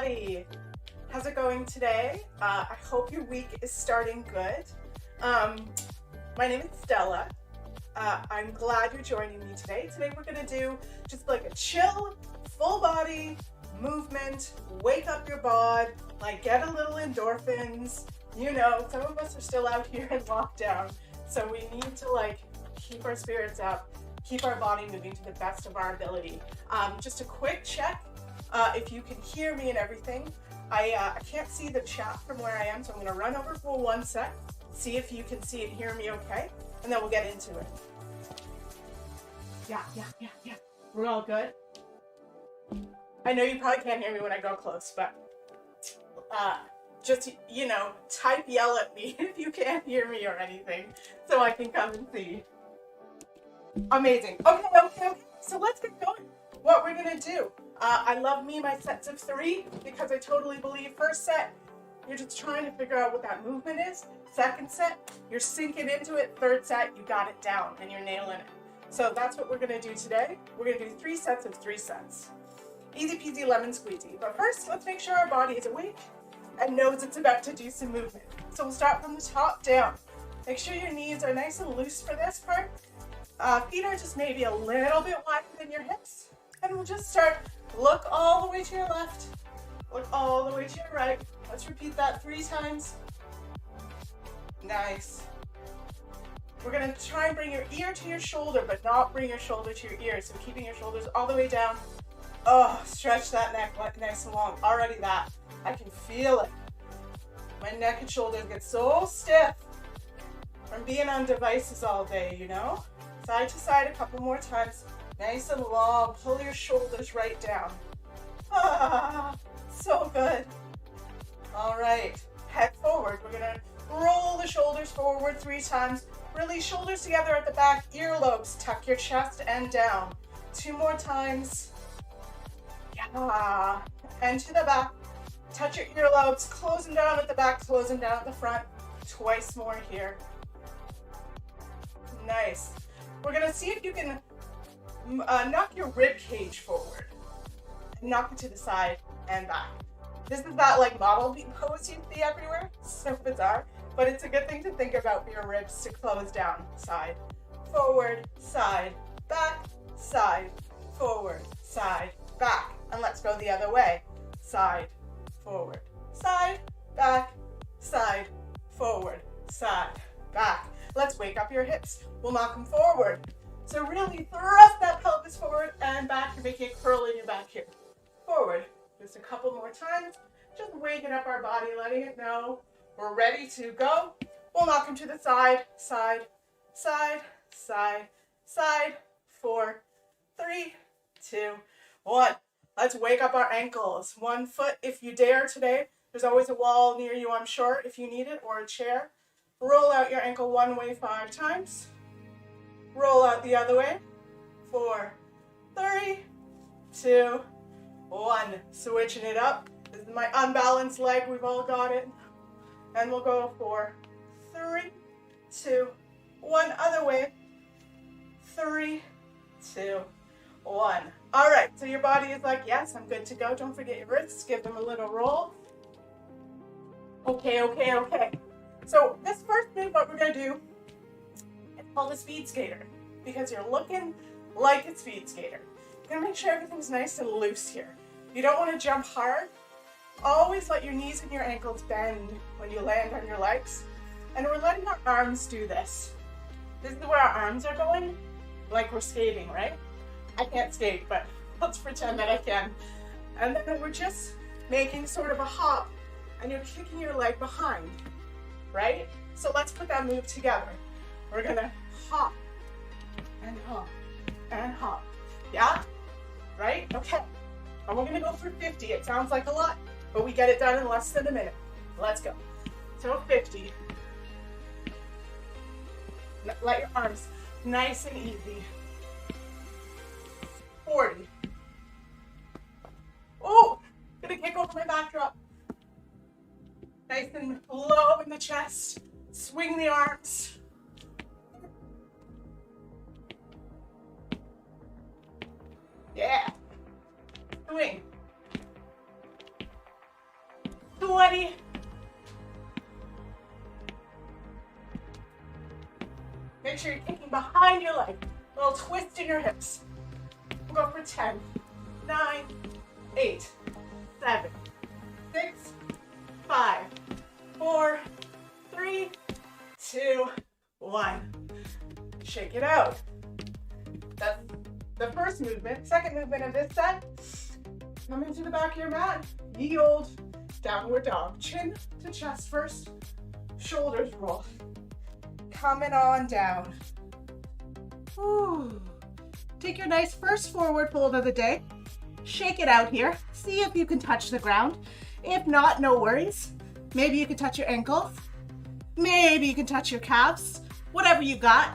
everybody. How's it going today? I hope your week is starting good. My name is Stella. I'm glad you're joining me today. Today we're gonna do just like a chill, full body movement, wake up your bod, like get a little endorphins. You know, some of us are still out here in lockdown, so we need to like keep our spirits up, keep our body moving to the best of our ability. Just a quick check, if you can hear me and everything. I can't see the chat from where I am, so I'm gonna run over for 1 sec, see if you can see and hear me okay, and then we'll get into it. Yeah. We're all good? I know you probably can't hear me when I go close, but just, you know, type yell at me if you can't hear me or anything, so I can come and see. Amazing. Okay. So let's get going. What we're gonna do. I love my sets of 3 because I totally believe first set, you're just trying to figure out what that movement is. Second set, you're sinking into it. Third set, you got it down and you're nailing it. So that's what we're gonna do today. We're gonna do 3 sets of 3 sets. Easy peasy lemon squeezy. But first, let's make sure our body is awake and knows it's about to do some movement. So we'll start from the top down. Make sure your knees are nice and loose for this part. Feet are just maybe a little bit wider than your hips. And we'll just start, look all the way to your left, look all the way to your right. Let's repeat that 3 times. Nice. We're gonna try and bring your ear to your shoulder, but not bring your shoulder to your ear. So keeping your shoulders all the way down. Oh, stretch that neck nice and long. Already that, I can feel it. My neck and shoulders get so stiff from being on devices all day, you know? Side to side a couple more times. Nice and long, pull your shoulders right down. Ah, so good. All right, head forward. We're gonna roll the shoulders forward 3 times. Release shoulders together at the back, earlobes, tuck your chest and down. 2 more times. Yeah, and to the back. Touch your earlobes, closing down at the back, closing down at the front. Twice more here. Nice. We're gonna see if you can knock your rib cage forward, knock it to the side and back. This is that like model pose you see everywhere. So bizarre, but it's a good thing to think about for your ribs to close down. Side, forward, side, back, side, forward, side, back. And let's go the other way. Side, forward, side, back, side, forward, side, back. Let's wake up your hips. We'll knock them forward. So really thrust that pelvis forward and back. You're making a curl in your back here. Forward. Just a couple more times. Just waking up our body, letting it know we're ready to go. We'll knock them to the side, side, side, side, side. 4, 3, 2, 1. Let's wake up our ankles. 1 foot if you dare today. There's always a wall near you, I'm sure, if you need it, or a chair. Roll out your ankle one way 5 times. Roll out the other way. 4, 3, 2, 1. Switching it up. This is my unbalanced leg. We've all got it. And we'll go 4, 3, 2, 1. Other way. 3, 2, 1. All right. So your body is like, yes, I'm good to go. Don't forget your wrists. Give them a little roll. Okay. So this first move, what we're going to do, it's called a speed skater because you're looking like a speed skater. You're going to make sure everything's nice and loose here. You don't want to jump hard. Always let your knees and your ankles bend when you land on your legs. And we're letting our arms do this. This is where our arms are going, like we're skating, right? I can't skate, but let's pretend that I can. And then we're just making sort of a hop and you're kicking your leg behind. Right? So let's put that move together. We're gonna hop and hop and hop. Yeah? Right? Okay. And we're gonna go for 50. It sounds like a lot, but we get it done in less than a minute. Let's go. So 50. Let your arms nice and easy. 40. Oh, gonna kick over my backdrop. Nice and low in the chest. Swing the arms. Yeah. Swing. Ready? Make sure you're kicking behind your leg. A little twist in your hips. We'll go for 10, 9, 8, 7, 6, 5, 4, 3, 2, 1. Shake it out. That's the first movement. Second movement of this set. Come into the back of your mat. Ye old downward dog. Chin to chest first. Shoulders roll. Coming on down. Ooh. Take your nice first forward fold of the day. Shake it out here. See if you can touch the ground. If not, no worries. Maybe you can touch your ankles. Maybe you can touch your calves. Whatever you got.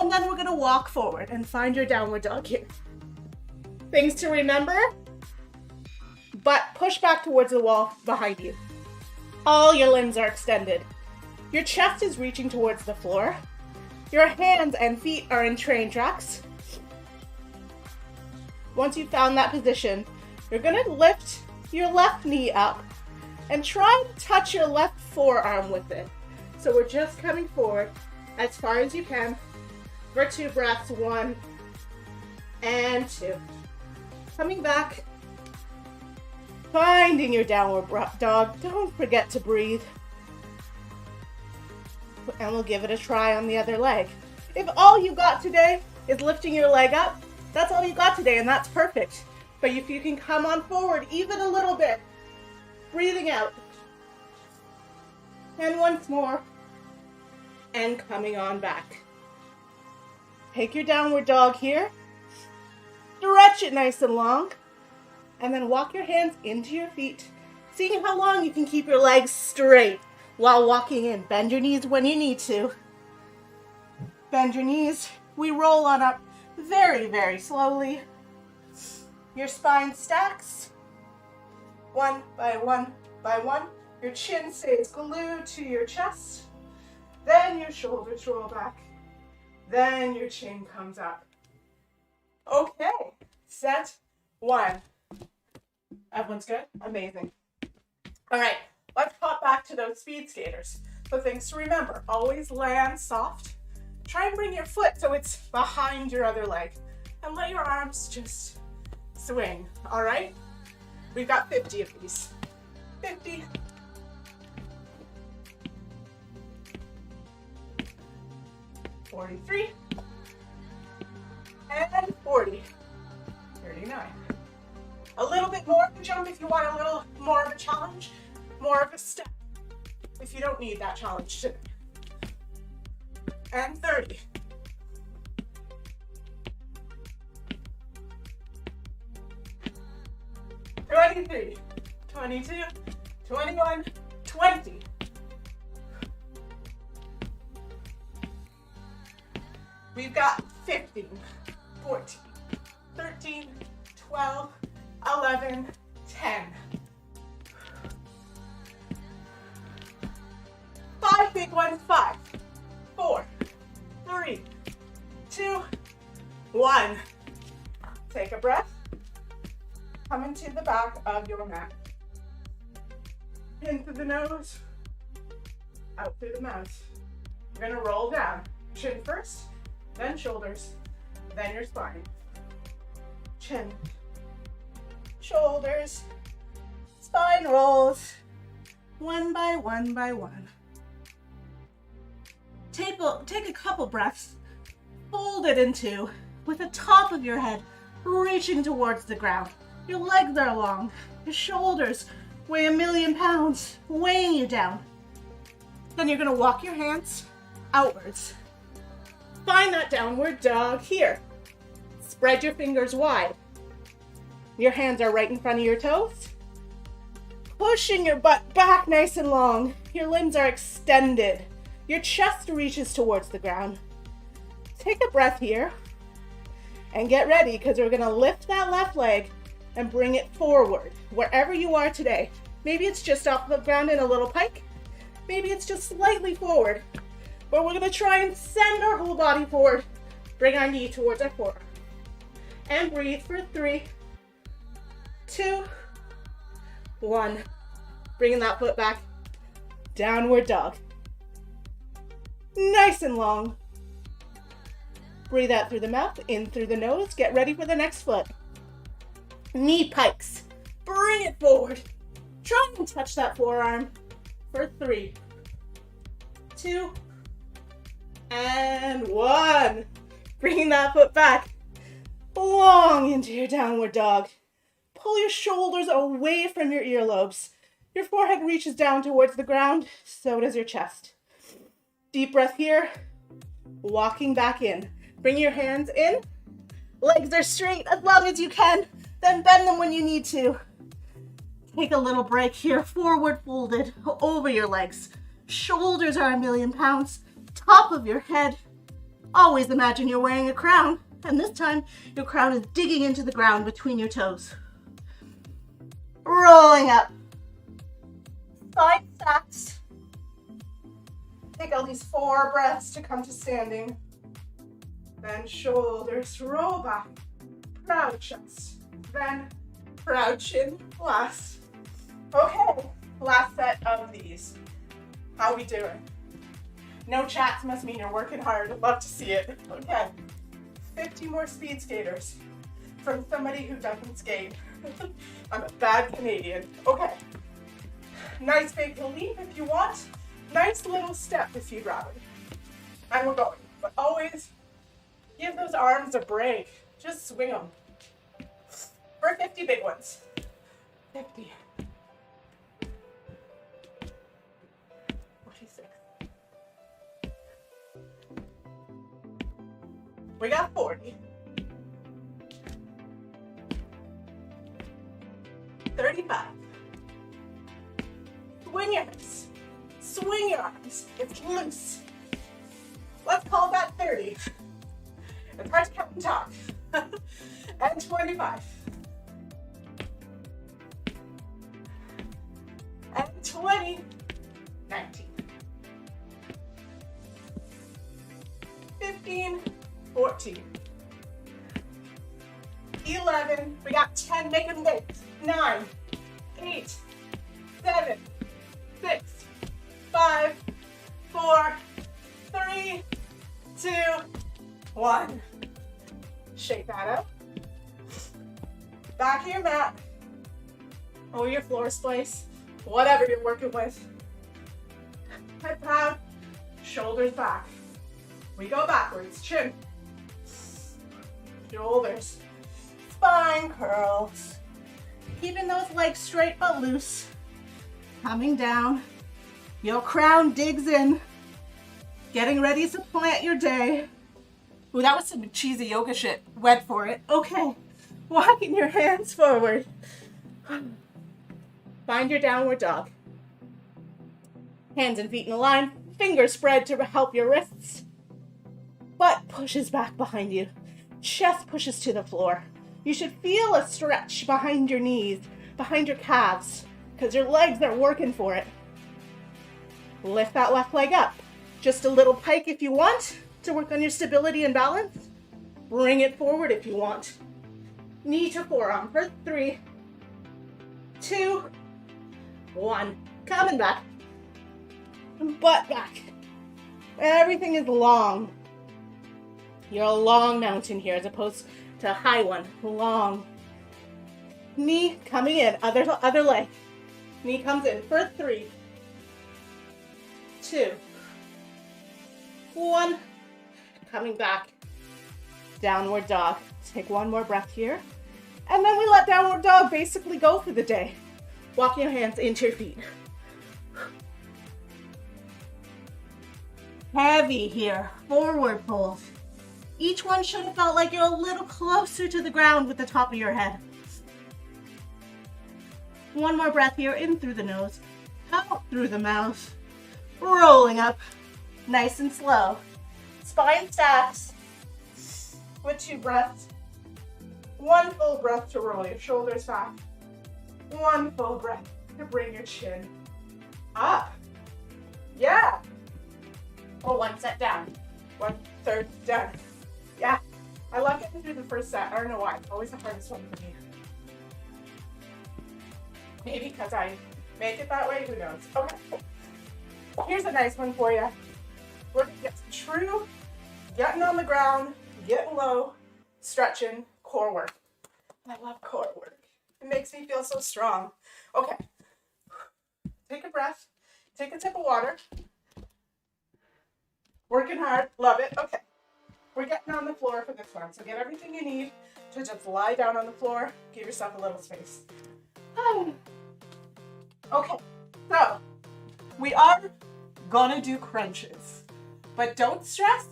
And then we're gonna walk forward and find your downward dog here. Things to remember. Butt push back towards the wall behind you. All your limbs are extended. Your chest is reaching towards the floor. Your hands and feet are in train tracks. Once you've found that position, you're gonna lift your left knee up and try to touch your left forearm with it. So we're just coming forward as far as you can for 2 breaths, 1 and 2. Coming back, finding your downward dog. Don't forget to breathe. And we'll give it a try on the other leg. If all you got today is lifting your leg up, that's all you got today, and that's perfect. But if you can come on forward even a little bit, breathing out. And once more, and coming on back. Take your downward dog here, stretch it nice and long, and then walk your hands into your feet, seeing how long you can keep your legs straight while walking in. Bend your knees when you need to. Bend your knees. We roll on up very, very slowly. Your spine stacks. One by one by one. Your chin stays glued to your chest. Then your shoulders roll back. Then your chin comes up. Okay, set 1. Everyone's good? Amazing. All right, let's hop back to those speed skaters. So things to remember, always land soft. Try and bring your foot so it's behind your other leg. And let your arms just swing, all right? We've got 50 of these. 50. 43. And 40. 39. A little bit more of a jump if you want a little more of a challenge, more of a step if you don't need that challenge today. And 30. 23, 22, 21, 20. We've got 15, 14, 13, 12, 11, 10. 5 big ones, 5, 4, 3, 2, 1. Take a breath. Come into the back of your mat. In through the nose, out through the mouth. You're gonna roll down. Chin first, then shoulders, then your spine. Chin, shoulders, spine rolls, one by one by one. Take a couple breaths, fold it in two, with the top of your head reaching towards the ground. Your legs are long, your shoulders weigh 1,000,000 pounds, weighing you down. Then you're gonna walk your hands outwards. Find that downward dog here. Spread your fingers wide. Your hands are right in front of your toes. Pushing your butt back nice and long. Your limbs are extended. Your chest reaches towards the ground. Take a breath here and get ready because we're gonna lift that left leg and bring it forward, wherever you are today. Maybe it's just off the ground in a little pike. Maybe it's just slightly forward. But we're gonna try and send our whole body forward. Bring our knee towards our forearm. And breathe for 3, 2, 1. Bringing that foot back. Downward dog. Nice and long. Breathe out through the mouth, in through the nose. Get ready for the next foot. Knee pikes. Bring it forward. Try and touch that forearm for 3, 2, and 1. Bringing that foot back. Long into your downward dog. Pull your shoulders away from your earlobes. Your forehead reaches down towards the ground, so does your chest. Deep breath here. Walking back in. Bring your hands in. Legs are straight as long as you can. Then bend them when you need to. Take a little break here. Forward folded over your legs. Shoulders are 1,000,000 pounds. Top of your head. Always imagine you're wearing a crown. And this time, your crown is digging into the ground between your toes. Rolling up. Side stacks. Take at least 4 breaths to come to standing. Then shoulders roll back. Proud chest. Then proud chin. Last. Okay, last set of these. How we doing? No chats must mean you're working hard. I'd love to see it. Okay. 50 more speed skaters from somebody who doesn't skate. I'm a bad Canadian. Okay. Nice big leap if you want. Nice little step if you'd rather. And we're going. But always give those arms a break. Just swing them. For 50 big ones. 50. 46. We got 40. 35. Swing your hips. Swing your arms. It's loose. Let's call that 30. It's hard to count and talk. And 25. And 20. 19. 15. 14. 11. We got 10. Make them big. 9. 8. 7. 6. 5. 4. 3. 2. 1. Shake that up. Back of your mat. Or your floor splice. Whatever you're working with. Head proud. Shoulders back. We go backwards. Chin. Shoulders. Spine curls. Keeping those legs straight but loose. Coming down. Your crown digs in. Getting ready to plant your day. Ooh, that was some cheesy yoga shit. Went for it. Okay. Walking your hands forward. Find your downward dog. Hands and feet in a line. Fingers spread to help your wrists. Butt pushes back behind you. Chest pushes to the floor. You should feel a stretch behind your knees, behind your calves, because your legs are working for it. Lift that left leg up. Just a little pike if you want to work on your stability and balance. Bring it forward if you want. Knee to forearm for 3, 2, 1. Coming back. Butt back. Everything is long. You're a long mountain here as opposed to a high one. Long. Knee coming in. Other leg. Knee comes in for 3, 2, 1. Coming back. Downward dog. Take one more breath here. And then we let downward dog basically go for the day. Walk your hands into your feet. Heavy here. Forward fold. Each one should have felt like you're a little closer to the ground with the top of your head. One more breath here, in through the nose, out through the mouth. Rolling up, nice and slow. Spine stacks with 2 breaths. 1 full breath to roll your shoulders back. 1 full breath to bring your chin up. Yeah. Or 1 set down. 1/3 done. Yeah. I love getting through the first set. I don't know why. It's always the hardest one for me. Maybe because I make it that way, who knows? Okay. Here's a nice one for you. We're gonna get some true, getting on the ground, getting low, stretching, core work. I love core work. It makes me feel so strong. Okay. Take a breath. Take a sip of water. Working hard. Love it. Okay. We're getting on the floor for this one. So get everything you need to just lie down on the floor. Give yourself a little space. Okay. So we are gonna do crunches. But don't stress.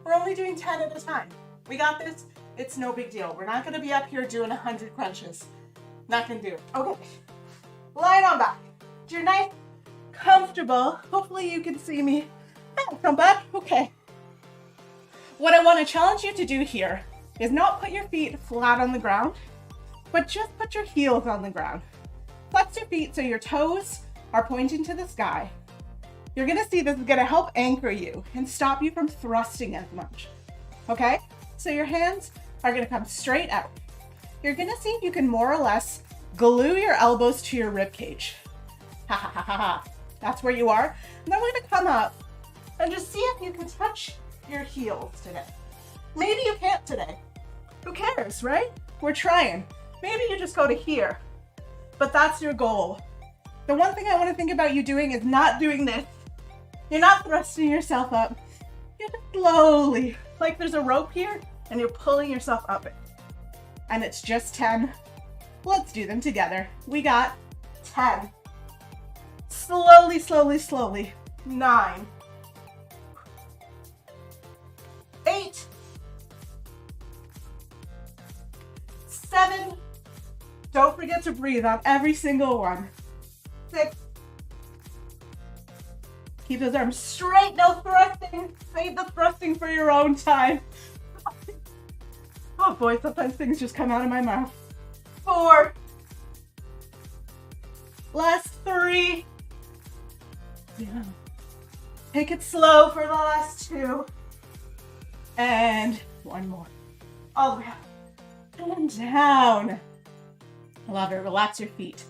We're only doing 10 at a time. We got this. It's no big deal. We're not gonna be up here doing 100 crunches. Not gonna do it. Okay. Lying on back. You're nice, comfortable. Hopefully you can see me. From back. Okay. What I want to challenge you to do here is not put your feet flat on the ground, but just put your heels on the ground. Flex your feet so your toes are pointing to the sky. You're gonna see this is gonna help anchor you and stop you from thrusting as much. Okay? So your hands are gonna come straight out. You're gonna see if you can more or less glue your elbows to your rib cage. Ha ha ha ha ha. That's where you are. And then we're gonna come up and just see if you can touch your heels today. Maybe you can't today. Who cares, right? We're trying. Maybe you just go to here, but that's your goal. The one thing I want to think about you doing is not doing this. You're not thrusting yourself up. You're just slowly, like there's a rope here and you're pulling yourself up it. And it's just 10. Let's do them together. We got 10. Slowly, slowly, slowly. 9. 8. 7. Don't forget to breathe on every single one. 6. Keep those arms straight, no thrusting. Save the thrusting for your own time. Oh boy, sometimes things just come out of my mouth. 4. Last 3. Yeah. Take it slow for the last 2. And 1 more. All the way up and down. I love it. Relax your feet.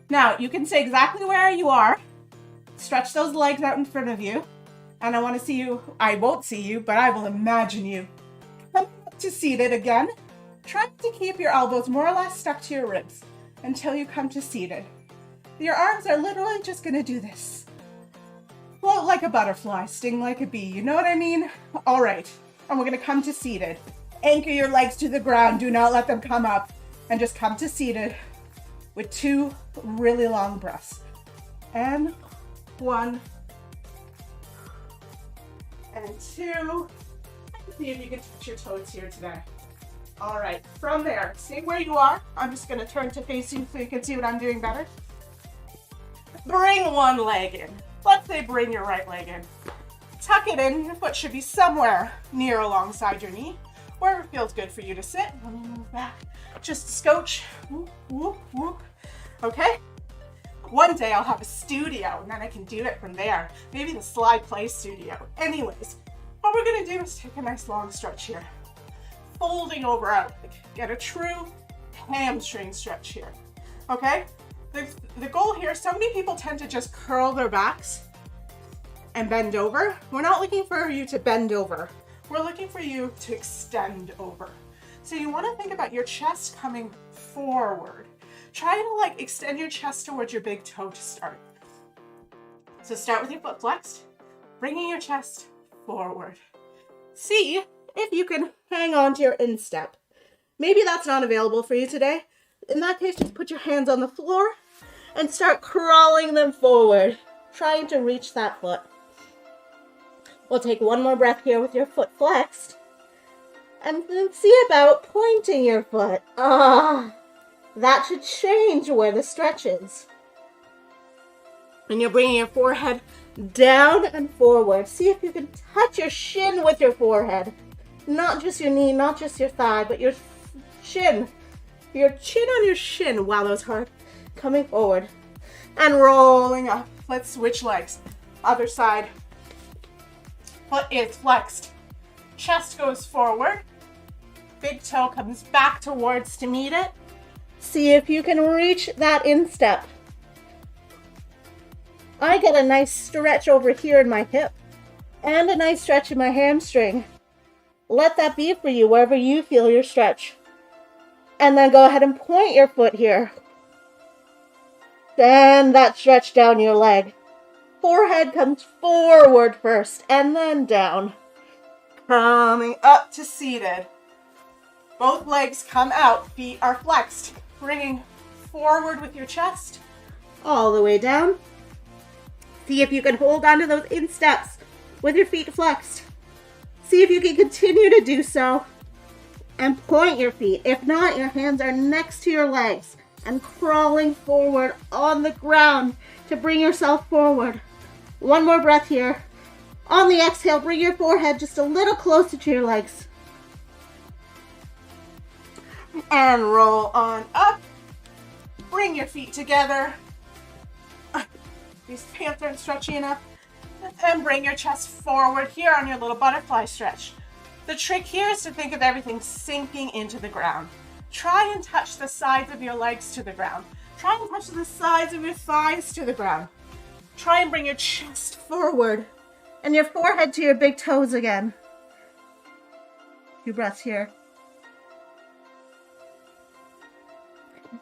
Now, you can stay exactly where you are. Stretch those legs out in front of you. And I want to see you. I won't see you, but I will imagine you. Come up to seated again. Try to keep your elbows more or less stuck to your ribs until you come to seated. Your arms are literally just going to do this. Float like a butterfly, sting like a bee. You know what I mean? All right. And we're going to come to seated. Anchor your legs to the ground. Do not let them come up. And just come to seated with 2 really long breaths. And 1. And 2. See if you can touch your toes here today. All right. From there, stay where you are. I'm just going to turn to face you so you can see what I'm doing better. Bring one leg in. Let's say bring your right leg in. Tuck it in. Your foot should be somewhere near alongside your knee, wherever it feels good for you to sit. Let me move back. Just a scotch. Whoop, whoop, whoop. Okay? One day I'll have a studio and then I can do it from there. Maybe the slide play studio. Anyways, what we're gonna do is take a nice long stretch here. Folding over our leg. Get a true hamstring stretch here. Okay? The goal here, so many people tend to just curl their backs and bend over. We're not looking for you to bend over. We're looking for you to extend over. So you want to think about your chest coming forward. Try to like extend your chest towards your big toe to start. So start with your foot flexed, bringing your chest forward. See if you can hang on to your instep. Maybe that's not available for you today. In that case, just put your hands on the floor and start crawling them forward, trying to reach that foot. We'll take 1 more breath here with your foot flexed. And then see about pointing your foot. That should change where the stretch is. And you're bringing your forehead down and forward. See if you can touch your shin with your forehead. Not just your knee, not just your thigh, but your shin. Your chin on your shin. Wow, that was hard. Coming forward and rolling up. Let's switch legs. Other side. Foot is flexed. Chest goes forward. Big toe comes back towards to meet it. See if you can reach that instep. I get a nice stretch over here in my hip and a nice stretch in my hamstring. Let that be for you wherever you feel your stretch. And then go ahead and point your foot here. Send that stretch down your leg. Forehead comes forward first and then down. Coming up to seated. Both legs come out, feet are flexed. Bringing forward with your chest. All the way down. See if you can hold on to those insteps with your feet flexed. See if you can continue to do so. And point your feet. If not, your hands are next to your legs and crawling forward on the ground to bring yourself forward. One more breath here. On the exhale, bring your forehead just a little closer to your legs. And roll on up. Bring your feet together. These pants aren't stretchy enough. And bring your chest forward here on your little butterfly stretch. The trick here is to think of everything sinking into the ground. Try and touch the sides of your legs to the ground. Try and touch the sides of your thighs to the ground. Try and bring your chest forward and your forehead to your big toes again. 2 breaths here.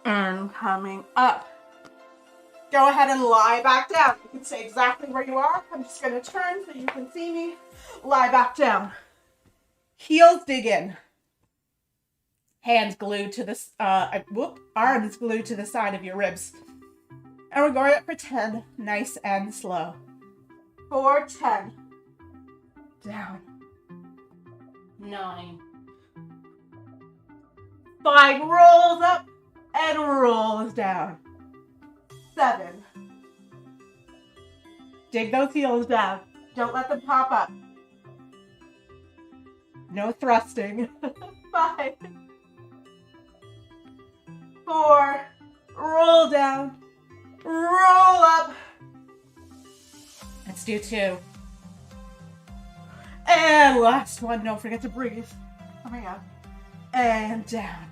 And coming up. Go ahead and lie back down. You can stay exactly where you are. I'm just going to turn so you can see me. Lie back down. Heels dig in. Hands glued to this, arms glued to the side of your ribs. And we're going up for 10, nice and slow. 4, 10. Down. 9. 5, rolls up and rolls down. 7. Dig those heels down. Don't let them pop up. No thrusting. 5. 4. Roll down. Roll up. Let's do 2. And last one. Don't forget to breathe. Coming up. And down.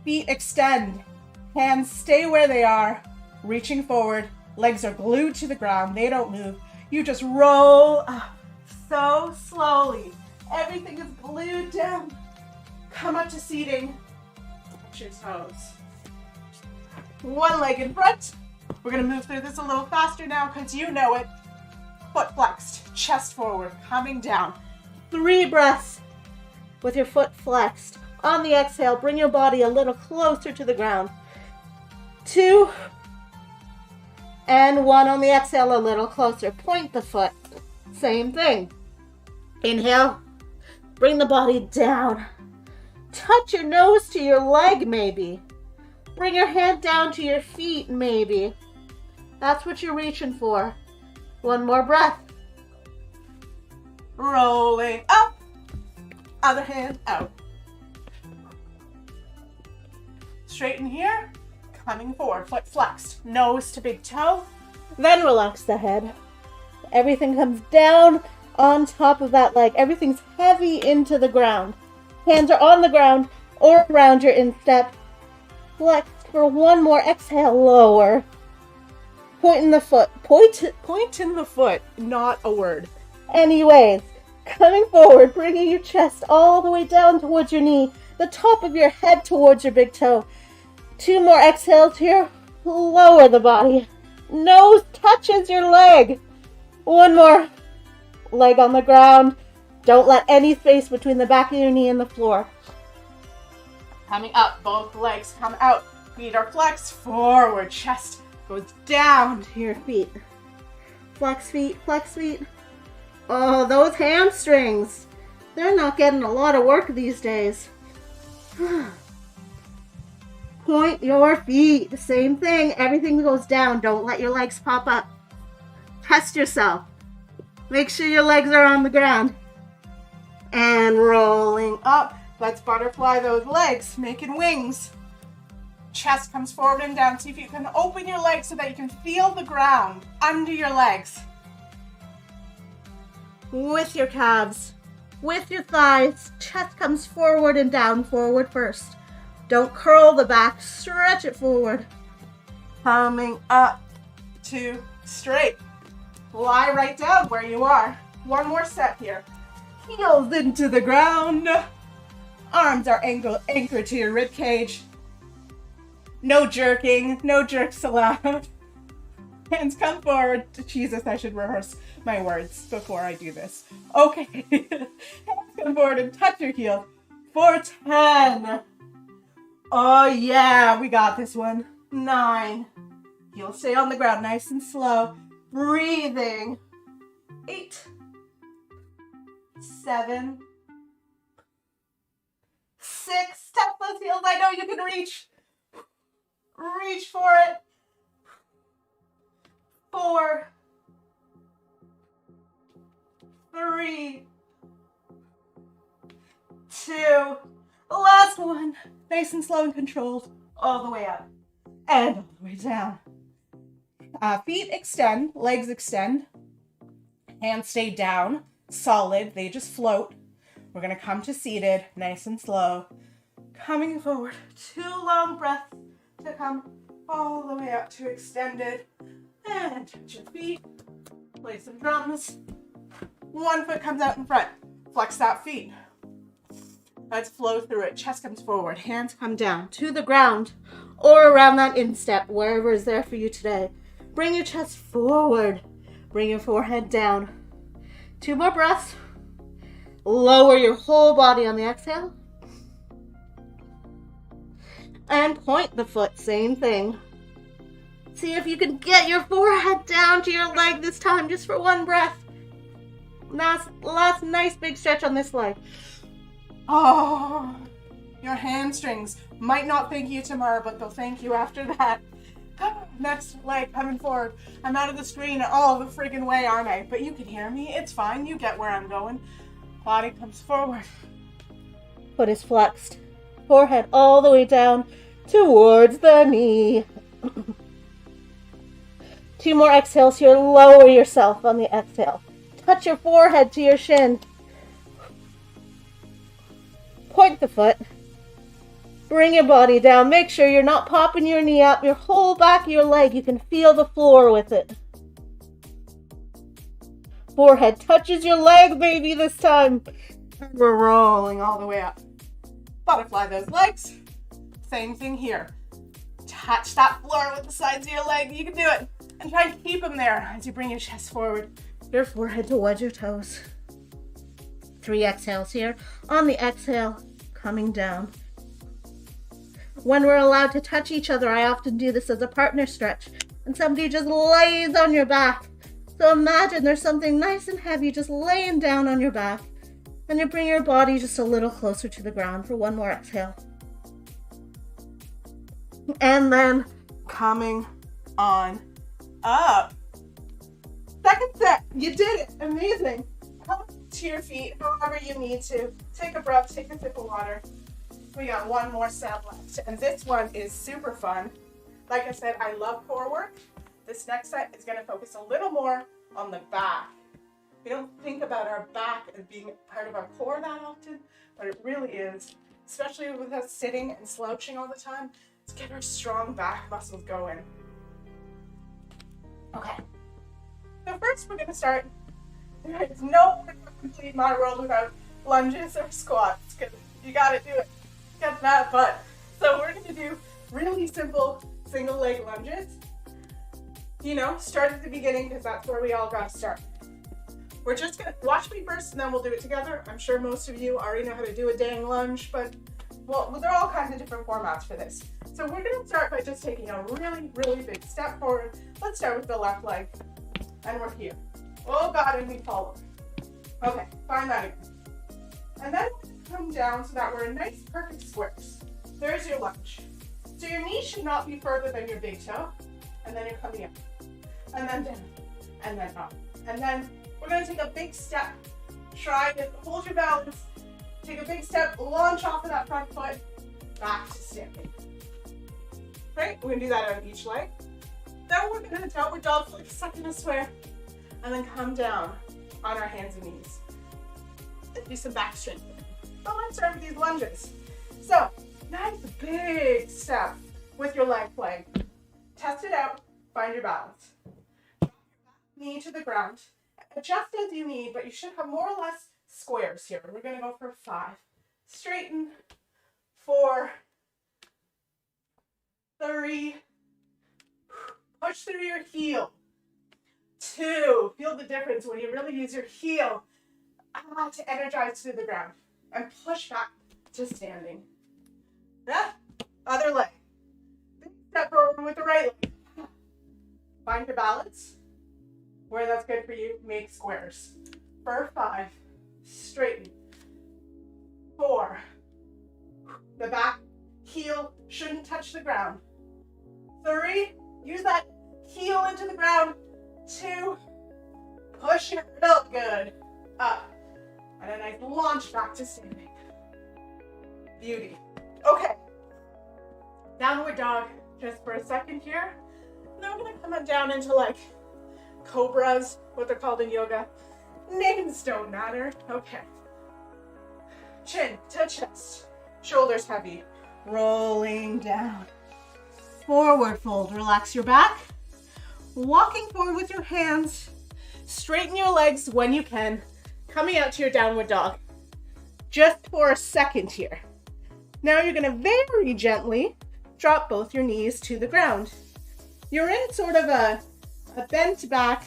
Feet extend. Hands stay where they are. Reaching forward. Legs are glued to the ground. They don't move. You just roll up so slowly. Everything is glued down. Come up to seating. Touch your toes. One leg in front. We're going to move through this a little faster now because you know it. Foot flexed, chest forward, coming down. 3 breaths with your foot flexed. On the exhale, bring your body a little closer to the ground. 2 and 1 on the exhale, a little closer. Point the foot. Same thing. Inhale. Bring the body down. Touch your nose to your leg, maybe. Bring your hand down to your feet, maybe. That's what you're reaching for. 1 more breath. Rolling up. Other hand out. Straighten here. Coming forward. Foot flexed. Nose to big toe. Then relax the head. Everything comes down on top of that leg. Everything's heavy into the ground. Hands are on the ground or around your instep. Flex for 1 more. Exhale, lower. Point in the foot. Point in the foot, not a word. Anyways, coming forward, bringing your chest all the way down towards your knee, the top of your head towards your big toe. 2 more exhales here. Lower the body. Nose touches your leg. 1 more. Leg on the ground. Don't let any space between the back of your knee and the floor. Coming up, both legs come out. Feet are flexed, forward. Chest goes down to your feet. Flex feet, flex feet. Oh, those hamstrings. They're not getting a lot of work these days. Point your feet. Same thing. Everything goes down. Don't let your legs pop up. Test yourself. Make sure your legs are on the ground. And rolling up. Let's butterfly those legs, making wings. Chest comes forward and down. See if you can open your legs so that you can feel the ground under your legs. With your calves, with your thighs, chest comes forward and down, forward first. Don't curl the back, stretch it forward. Coming up to straight. lie right down where you are. One more set here. Heels into the ground. Arms are anchored to your rib cage. No jerking, no jerks allowed. Hands come forward. Jesus, I should rehearse my words before I do this. Okay. Hands come forward and touch your heel for 10. Oh yeah, we got this one. 9. You'll stay on the ground nice and slow. Breathing. 8. 7. 6. Touch those heels. I know you can reach. Reach for it. 4. 3. 2. Last one. Nice and slow and controlled. All the way up. And all the way down. Feet extend. Legs extend. Hands stay down. Solid. They just float. We're going to come to seated. Nice and slow. Coming forward. 2 long breaths to come all the way up to extended. And touch your feet. Play some drums. 1 foot comes out in front. Flex that feet. Let's flow through it. Chest comes forward. Hands come down to the ground or around that instep, wherever is there for you today. Bring your chest forward. Bring your forehead down. 2 more breaths. Lower your whole body on the exhale. And point the foot. Same thing. See if you can get your forehead down to your leg this time, just for 1 breath. Last nice big stretch on this leg. Oh, your hamstrings might not thank you tomorrow, but they'll thank you after that. Next leg coming forward. I'm out of the screen all the friggin' way, aren't I? But you can hear me. It's fine. You get where I'm going. Body comes forward. Foot is flexed. Forehead all the way down towards the knee. 2 more exhales here. Lower yourself on the exhale. Touch your forehead to your shin. Point the foot. Bring your body down. Make sure you're not popping your knee up. Your whole back of your leg. You can feel the floor with it. Forehead touches your leg, baby, this time. And we're rolling all the way up. Butterfly those legs. Same thing here. Touch that floor with the sides of your leg. You can do it. And try and keep them there as you bring your chest forward. Your forehead towards your toes. 3 exhales here. On the exhale, coming down. When we're allowed to touch each other, I often do this as a partner stretch. And somebody just lays on your back. So imagine there's something nice and heavy just laying down on your back. And you bring your body just a little closer to the ground for 1 more exhale. And then coming on up. Second set. You did it. Amazing. Come to your feet however you need to. Take a breath. Take a sip of water. We got 1 more set left. And this one is super fun. Like I said, I love core work. This next set is going to focus a little more on the back. We don't think about our back as being part of our core that often, but it really is, especially with us sitting and slouching all the time. Let's get our strong back muscles going. Okay. So first we're going to start. There's no way to complete my world without lunges or squats, because you got to do it. Get that butt. So we're going to do really simple single leg lunges. You know, start at the beginning because that's where we all got to start. We're just going to watch me first and then we'll do it together. I'm sure most of you already know how to do a dang lunge, but well, there are all kinds of different formats for this. So we're going to start by just taking a really, really big step forward. Let's start with the left leg. And we're here. Oh God, and we follow. Okay, find that again. And then come down so that we're in nice, perfect squares. There's your lunge. So your knee should not be further than your big toe. And then you're coming up. And then down. And then up. And then we're going to take a big step. Try to hold your balance. Take a big step, launch off of that front foot, back to standing. Right? We're going to do that on each leg. Then we're going to downward dog for like a second, I swear. And then come down on our hands and knees. Do some back strength. So let's start with these lunges. So, nice big step with your leg plank. Test it out, find your balance. knee to the ground. Adjust as you need, but you should have more or less squares here. We're going to go for 5. Straighten. 4. 3. Push through your heel. 2. Feel the difference when you really use your heel to energize through the ground. And push back to standing. Yeah. Other leg. Big step forward with the right leg. Find your balance. Where that's good for you, make squares. For 5. Straighten. 4. The back heel shouldn't touch the ground. 3. Use that heel into the ground. 2. Push it real good. Up. And a nice launch back to standing. Beauty. Okay. Downward dog just for a second here. Now I'm going to come on down into like cobras, what they're called in yoga. Names don't matter. Okay. Chin to chest. Shoulders heavy. Rolling down. Forward fold. Relax your back. Walking forward with your hands. Straighten your legs when you can. Coming out to your downward dog. Just for a second here. Now you're going to very gently drop both your knees to the ground. You're in sort of a bent back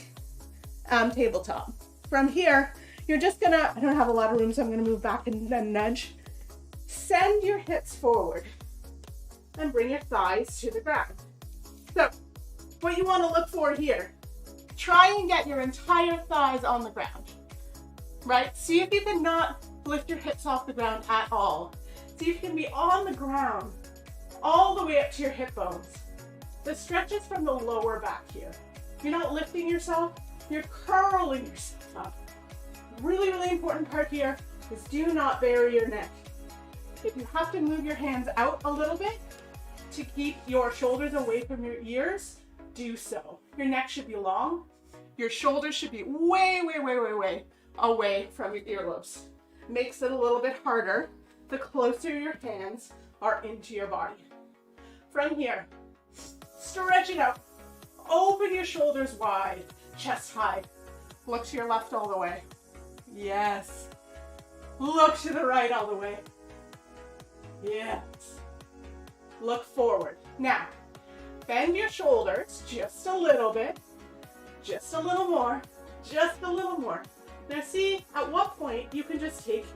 tabletop. From here, you're just going to, I don't have a lot of room, so I'm going to move back and then nudge. Send your hips forward and bring your thighs to the ground. So what you want to look for here, try and get your entire thighs on the ground, right? See if you can not lift your hips off the ground at all. See if you can be on the ground all the way up to your hip bones. The stretch is from the lower back here. You're not lifting yourself, you're curling yourself up. Really, really important part here is do not bury your neck. If you have to move your hands out a little bit to keep your shoulders away from your ears, do so. Your neck should be long. Your shoulders should be way, way, way, way, way away from your earlobes. Makes it a little bit harder the closer your hands are into your body. From here, stretch it out. Open your shoulders wide, chest high. Look to your left all the way. Yes. Look to the right all the way. Yes. Look forward. Now, bend your shoulders just a little bit. Just a little more. Just a little more. Now see, at what point you can just take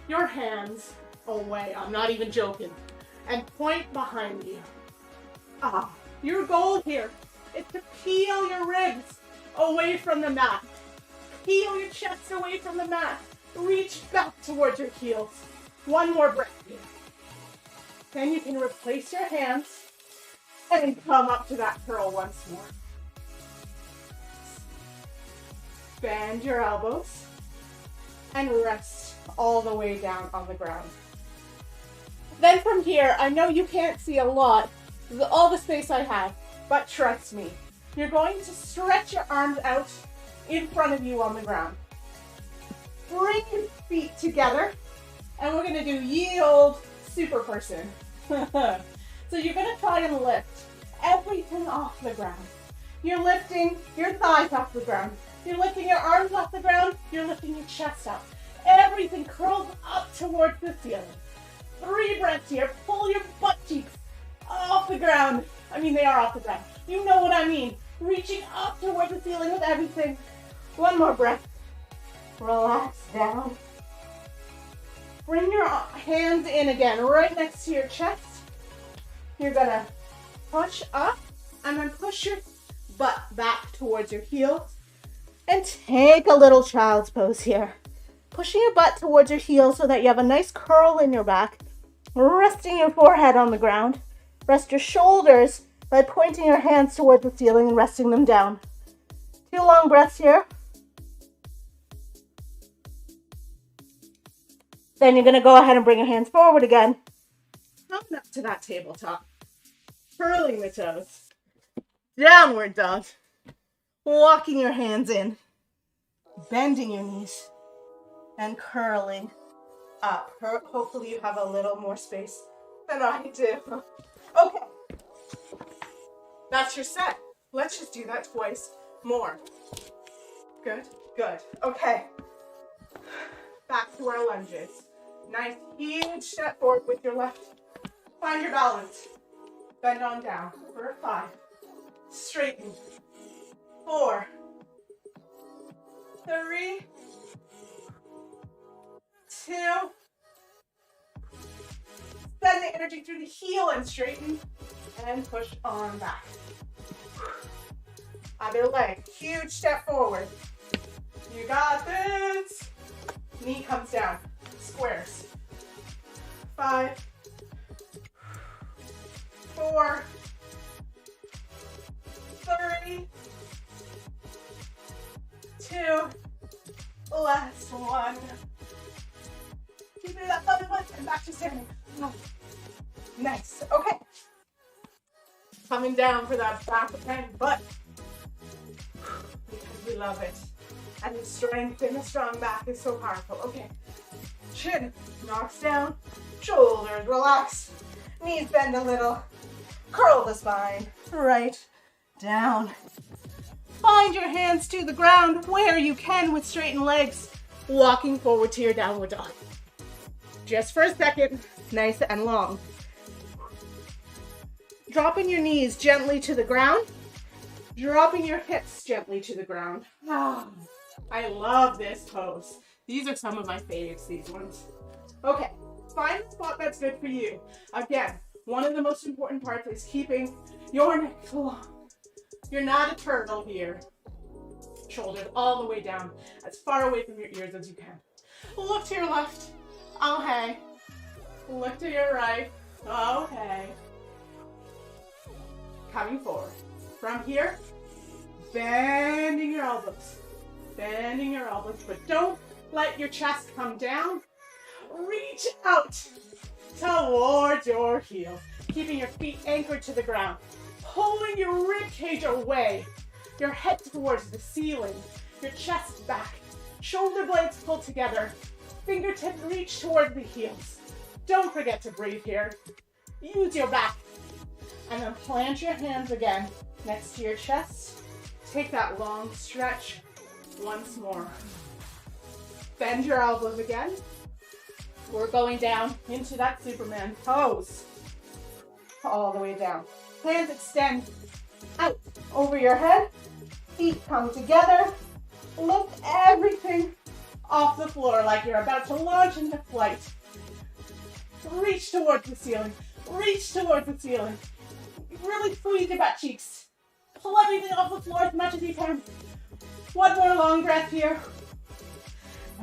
your hands away. I'm not even joking. And point behind you. Your goal here is to peel your ribs away from the mat. Peel your chest away from the mat. Reach back towards your heels. One more breath here. Then you can replace your hands and come up to that curl once more. Bend your elbows and rest all the way down on the ground. Then from here, I know you can't see a lot, all the space I have, but trust me, you're going to stretch your arms out in front of you on the ground. Bring your feet together, and we're going to do ye old super person. So you're going to try and lift everything off the ground. You're lifting your thighs off the ground. You're lifting your arms off the ground. You're lifting your chest up. Everything curls up towards the ceiling. 3 breaths here. Pull your butt cheeks off the ground. I mean, they are off the ground. You know what I mean. Reaching up towards the ceiling with everything. One more breath. Relax down. Bring your hands in again, right next to your chest. You're gonna push up and then push your butt back towards your heels. And take a little child's pose here. Pushing your butt towards your heels so that you have a nice curl in your back. Resting your forehead on the ground. Rest your shoulders by pointing your hands towards the ceiling and resting them down. 2 long breaths here. Then you're going to go ahead and bring your hands forward again. Coming up to that tabletop. Curling the toes. Downward dog. Walking your hands in. Bending your knees. And curling up. Hopefully you have a little more space than I do. Okay. That's your set. Let's just do that twice more. Good, good. Okay. Back to our lunges. Nice huge step forward with your left. Find your balance. Bend on down for 5. Straighten. 4, 3, 2. Send the energy through the heel and straighten. And push on back. Other leg. Huge step forward. You got this. Knee comes down. Squares. 5, 4, 3, 2. Last one. Keep it up, and back to standing. Nice. Okay. Coming down for that back and butt. Because we love it. And the strength in the strong back is so powerful. Okay. Chin knocks down. Shoulders relax. Knees bend a little. Curl the spine. Right down. Find your hands to the ground where you can with straightened legs. Walking forward to your downward dog. Just for a second. Nice and long. Dropping your knees gently to the ground. Dropping your hips gently to the ground. I love this pose. These are some of my favorites, these ones. Okay, find a spot that's good for you. Again, one of the most important parts is keeping your neck long. You're not a turtle here. Shoulders all the way down, as far away from your ears as you can. Look to your left. Okay. Look to your right. Okay. Coming forward. From here, bending your elbows. Bending your elbows, but don't let your chest come down. Reach out towards your heel, keeping your feet anchored to the ground, pulling your rib cage away, your head towards the ceiling, your chest back, shoulder blades pulled together, fingertips reach towards the heels. Don't forget to breathe here. Use your back, and then plant your hands again next to your chest. Take that long stretch once more. Bend your elbows again. We're going down into that Superman pose. All the way down. Hands extend out over your head. Feet come together. Lift everything off the floor like you're about to launch into flight. Reach towards the ceiling. Reach towards the ceiling. Really squeeze your butt cheeks. Pull everything off the floor as much as you can. One more long breath here.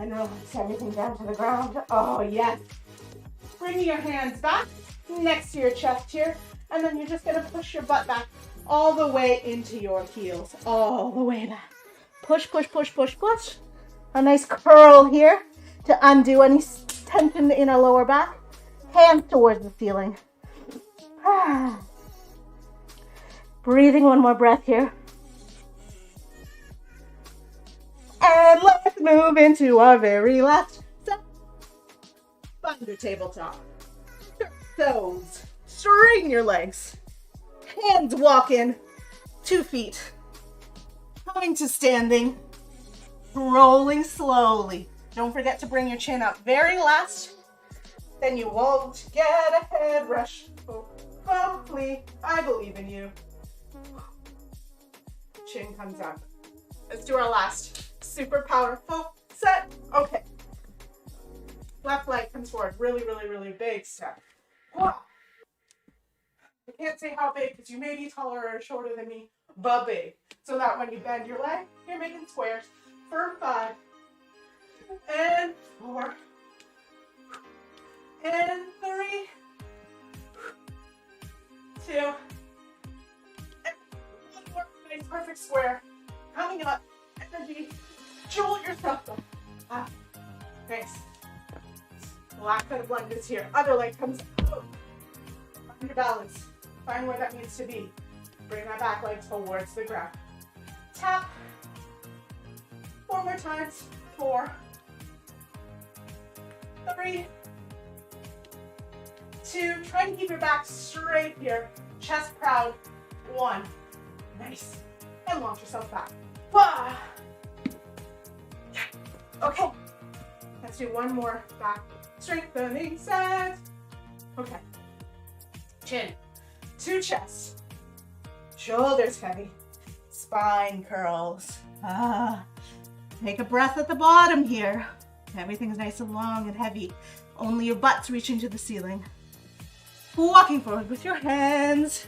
And relax everything down to the ground. Oh, yes. Bring your hands back next to your chest here. And then you're just going to push your butt back all the way into your heels. All the way back. Push, push, push, push, push. A nice curl here to undo any tension in our lower back. Hands towards the ceiling. Breathing one more breath here. And let's move into our very last step. Under tabletop. Toes. Straighten your legs. Hands walk in. 2 feet. Coming to standing. Rolling slowly. Don't forget to bring your chin up. Very last. Then you won't get a head rush. Hopefully, I believe in you. Chin comes up. Let's do our last super powerful set. Okay. Left leg comes forward. Really, really, really big step. I can't say how big because you may be taller or shorter than me, but big. So that when you bend your leg, you're making squares for 5 and 4 and 3, 2, and 1 more nice perfect square. Coming up, energy, jolt yourself up. Nice. Last set of lunges here. Other leg comes out. Find your balance. Find where that needs to be. Bring that back leg towards the ground. Tap. 4 more times. 4, 3, 2. Try to keep your back straight here. Chest proud. 1. Nice. And launch yourself back. Okay, let's do one more back strengthening set. Okay, chin to chest, shoulders heavy, spine curls. Take a breath at the bottom here. Everything's nice and long and heavy. Only your butt's reaching to the ceiling. Walking forward with your hands.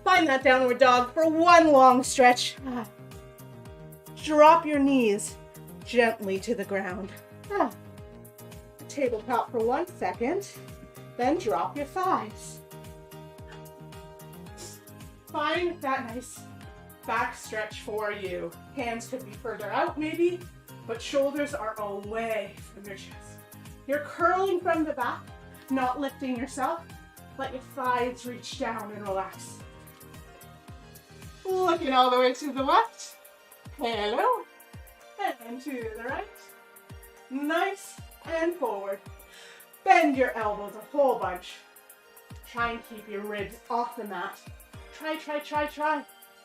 Find that downward dog for one long stretch. Drop your knees gently to the ground. Tabletop for 1 second. Then drop your thighs. Find that nice back stretch for you. Hands could be further out maybe, but shoulders are away from your chest. You're curling from the back, not lifting yourself. Let your thighs reach down and relax. Looking all the way to the left. Hello. And to the right. Nice and forward. Bend your elbows a whole bunch. Try and keep your ribs off the mat. Try.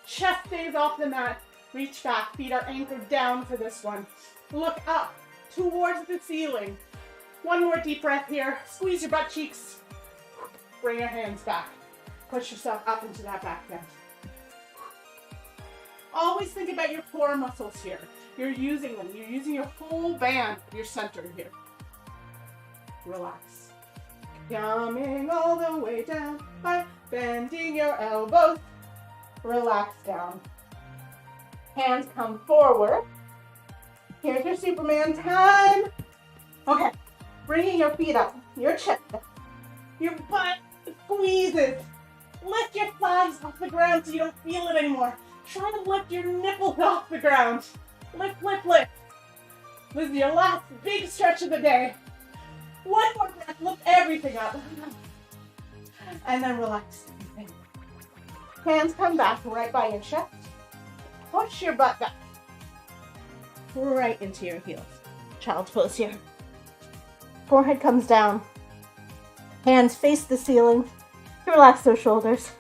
Chest stays off the mat. Reach back. Feet are anchored down for this one. Look up towards the ceiling. One more deep breath here. Squeeze your butt cheeks. Bring your hands back. Push yourself up into that back bend. Always think about your core muscles here. You're using them. You're using your whole band, your center here. Relax. Coming all the way down by bending your elbows. Relax down. Hands come forward. Here's your Superman time. Okay, bringing your feet up, your chest up. Your butt squeezes. Lift your thighs off the ground so you don't feel it anymore. Try to lift your nipples off the ground. Lift. This is your last big stretch of the day. One more breath, lift everything up. And then relax everything. Hands come back right by your chest. Push your butt back. Right into your heels. Child's pose here. Forehead comes down. Hands face the ceiling. Relax those shoulders.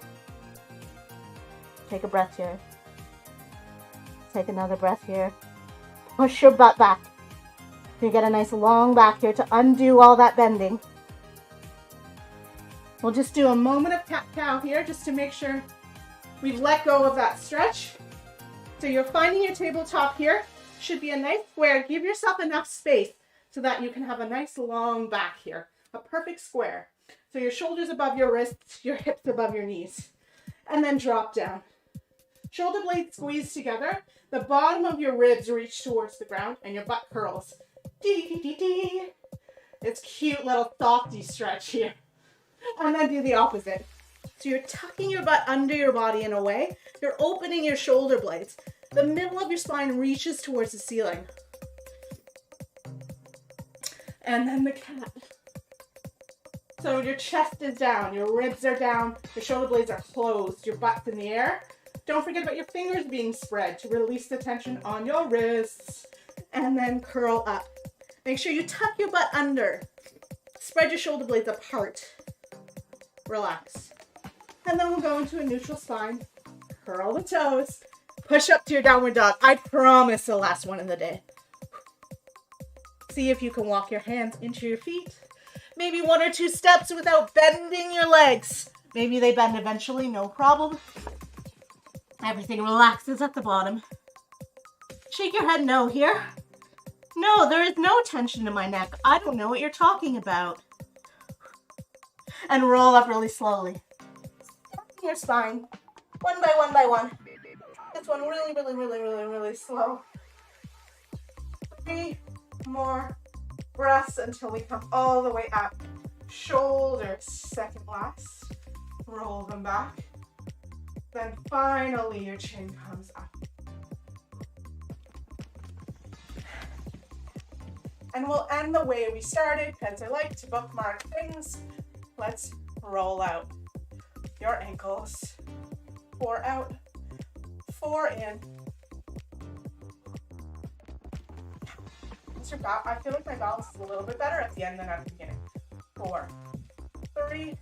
Take a breath here. Take another breath here. Push your butt back. You get a nice long back here to undo all that bending. We'll just do a moment of cat-cow here just to make sure we've let go of that stretch. So you're finding your tabletop here. Should be a nice square. Give yourself enough space so that you can have a nice long back here. A perfect square. So your shoulders above your wrists, your hips above your knees. And then drop down. Shoulder blades squeeze together. The bottom of your ribs reach towards the ground and your butt curls. Dee. It's cute little softy stretch here. And then do the opposite. So you're tucking your butt under your body in a way. You're opening your shoulder blades. The middle of your spine reaches towards the ceiling. And then the cat. So your chest is down, your ribs are down, your shoulder blades are closed, your butt's in the air. Don't forget about your fingers being spread to release the tension on your wrists. And then curl up. Make sure you tuck your butt under. Spread your shoulder blades apart. Relax. And then we'll go into a neutral spine. Curl the toes. Push up to your downward dog. I promise the last one in the day. See if you can walk your hands into your feet. Maybe 1 or 2 steps without bending your legs. Maybe they bend eventually, no problem. Everything relaxes at the bottom. Shake your head no here. No, there is no tension in my neck. I don't know what you're talking about. And roll up really slowly. Your spine. One by one. This one really slow. 3 more breaths until we come all the way up. Shoulders, second last. Roll them back. Then finally your chin comes up. And we'll end the way we started because I like to bookmark things. Let's roll out your ankles. 4 out, 4 in. I feel like my balance is a little bit better at the end than at the beginning. 4, 3,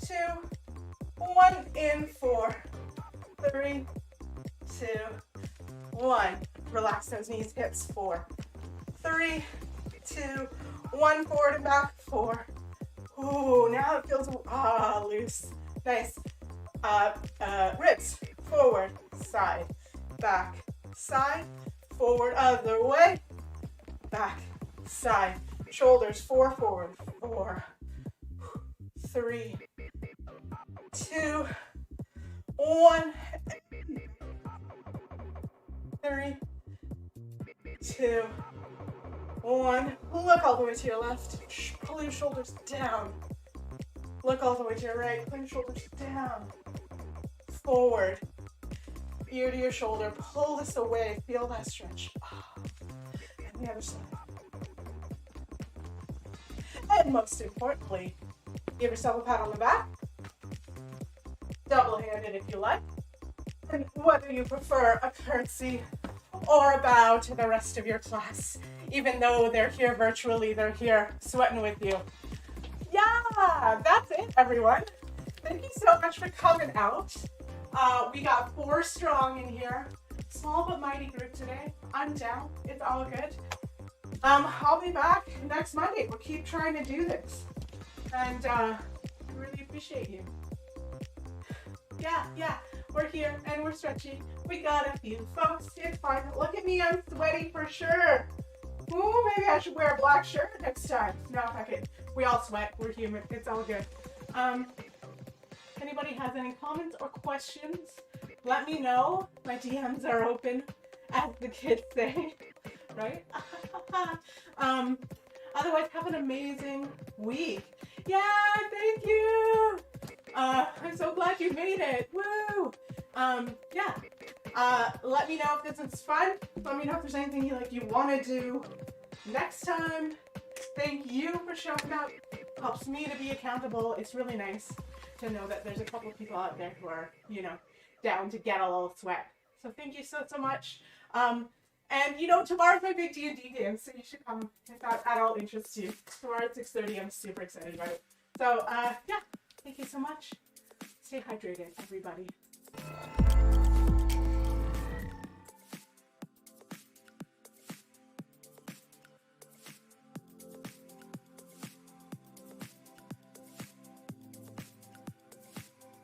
2, 1, in 4, 3, 2, 1. Relax those knees, hips. 4, 3, 2, 1, forward and back, 4. Ooh, now it feels loose. Nice. Ribs, forward, side, back, side, forward, other way, back, side. Shoulders, 4 forward, 4, 3, 2, 1, 3, 2, 1. Look all the way to your left. Pull your shoulders down. Look all the way to your right. Pull your shoulders down. Forward. Ear to your shoulder. Pull this away. Feel that stretch. And the other side. And most importantly, give yourself a pat on the back. Double-handed if you like. And whether you prefer a curtsy or a bow to the rest of your class, even though they're here virtually, they're here sweating with you. Yeah, that's it, everyone. Thank you so much for coming out. We got 4 strong in here. Small but mighty group today. I'm down. It's all good. I'll be back next Monday. We'll keep trying to do this. And I really appreciate you. Yeah, we're here and we're stretchy. We got a few folks. It's fine. Look at me, I'm sweaty for sure. Ooh, maybe I should wear a black shirt next time. No, fuck it. We all sweat. We're human. It's all good. Anybody has any comments or questions, let me know. My DMs are open, as the kids say, right? Otherwise, have an amazing week. Yeah, thank you. I'm so glad you made it. Woo. Let me know if this is fun. Let me know if there's anything you want to do next time. Thank you for showing up. Helps me to be accountable. It's really nice to know that there's a couple of people out there who are, down to get a little sweat. So thank you so much. And tomorrow's my big D&D game, so you should come if that at all interests you. Tomorrow at 6:30, I'm super excited about it. So, thank you so much. Stay hydrated, everybody.